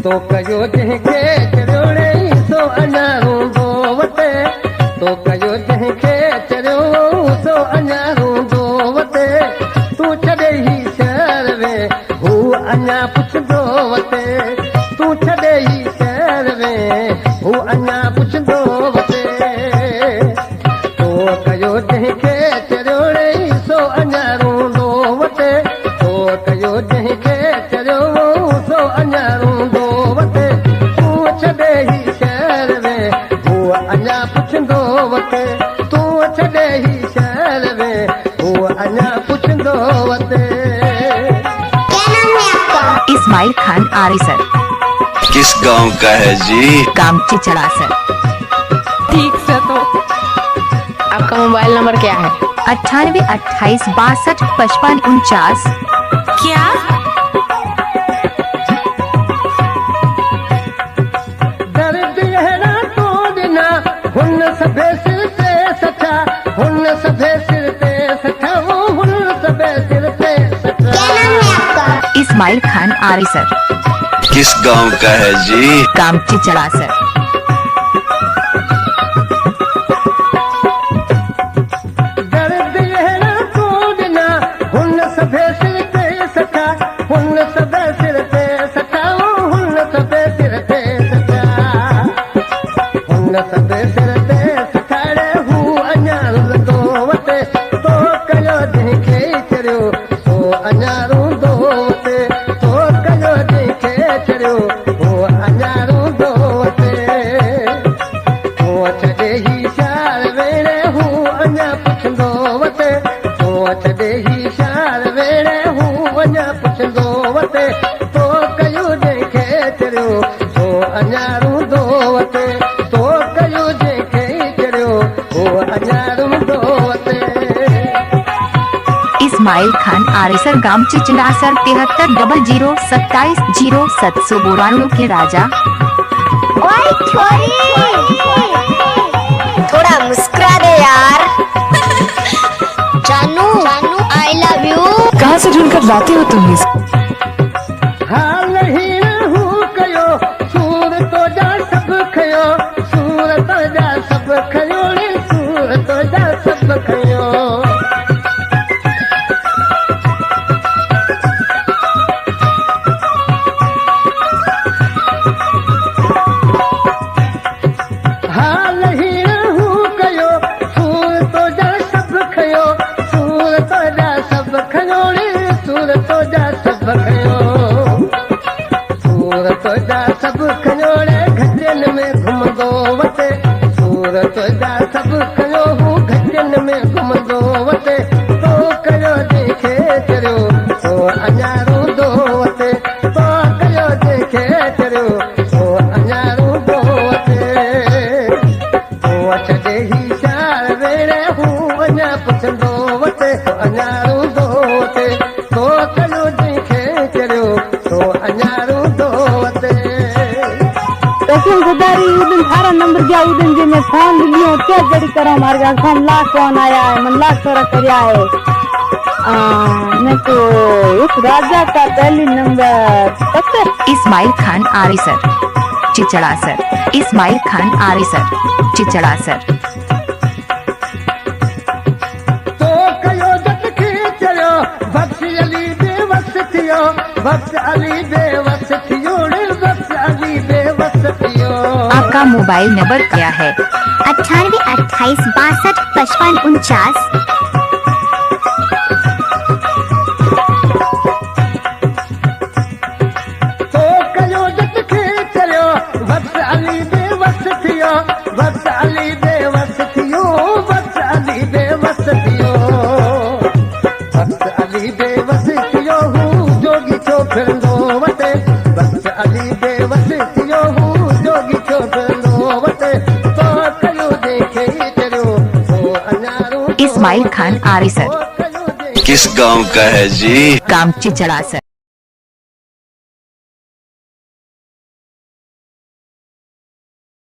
तो कयो जंहिंखे चरियो सो अञा रूंदो वटे, तो कयो जंहिंखे चरियो सो अञा रूंदो वटे, तूं छॾे ही शहर में हू अञा पुछंदो वटे, तूं छॾे ही शहर में हू अञा पुछंदो वटे, तो कयो जंहिंखे चरियो सो अञा रूंदो वटे, तो कयो जंहिंखे चरियो सो अञा रूंदो वटे, तूं छॾे ही शहर में हू अञा पुछंदो वटे, तूं छॾे ही शहर में हू अञा पुछंदो वटे। इस्माइल खान आरी सर। किस गांव का है जी? काम चिचड़ा सर। ठीक से। तो आपका मोबाइल नंबर क्या है? 98 28 62 55 49। क्या? दर्द अहिड़ा तो ॾिना हुन सभे सिर ते सठा, हुन सभे सिर ते सठा, हुन सभे सिर ते सठा। इस्माइल खान आरी सर। किस गांव का है जी? काम चिचड़ा सर। दर्द अहिड़ा तो ॾिना हुन सभे सिर ते सठा, हुन सभे सिर ते सठा, हुन सभे सिर ते सठा, हुन सभे सिर ते सठाड़े हू अञा रूंदो वटे, तो कयो जंहिंखे चरियो सो अञा रूंदो वटे, तो कयो जंहिंखे चरियो हू अञा रूंदो वटे, तो छॾे ही शहर वेड़े हू अञा पुछंदो वटे, तो छॾे ही शहर वेड़े हू अञा पुछंदो वटे, तो कयो जंहिंखे चरियो सो अञा रूंदो वटे, तो कयो जंहिंखे चरियो हू अञा रूंदो वटे। इस्माइल खान आरी सर। गांव चिचड़ा सर। 73 00 27 0792 के राजा। ओए छोरी, थोड़ा मुस्कुरा दे यार। जानू आई लव यू। कहाँ से ढूंढकर लाते हो तुम इस? हाल ही न हू कयो सूर तो जा सब खयो, सूर तो जा सब खयो रे, सूर तो जा सब खयो। हाल ही न हू कयो सूर तो जा सब खयो, सूर तो जा सब खयो रे, सूर तो जा सब खयो, सूर तो जा सब खयो रे, गजन में घुमंदो वटे, सूर तो जा सब खयो हू गजन में घुमंदो वटे, तो कयो जंहिंखे चरियो सो अञा रूंदो वटे, तो कयो जंहिंखे चरियो सो अञा रूंदो वटे, तो छॾे ही शहर वेड़े हू अञा पुछंदो वटे, तो अञा रूंदो वटे, तो कयो जंहिंखे चरियो सो अञा रूंदो वटे। कसम खुदारी उदन थारा नंबर दिया, उदन जे मैं फोन लियो क्या जड़ी करा मार गया, फोन लाख फोन आया है, मन लाख तोरा करया है। मैं तो उस राजा का पहली नंबर पता। इस्माइल खान आरी सर। चिचड़ा सर। इस्माइल खान आरी सर। चिचड़ा सर। तो कयो जट खे चरियो बख्श अली बेवस थियो, बख्श अली बेवस थियो रे, बख्श अली बेवस थियो। आपका मोबाइल नंबर क्या है? 98 28 62 55 49। तो कयो जट खे चरियो बख्श अली बेवस थियो, बख्श अली बेवस थियो, बख्श अली बेवस थियो, बख्श अली बेवस थियो हू जोगी छो फिरंदो वटे, बख्श अली बेवस थियो हू जोगी छो फिरंदो वटे, तो कयो जंहिंखे चरियो सो अञा रूंदो। इस्माइल खान आरी सर। किस गांव का है जी? काम चिचड़ा सर।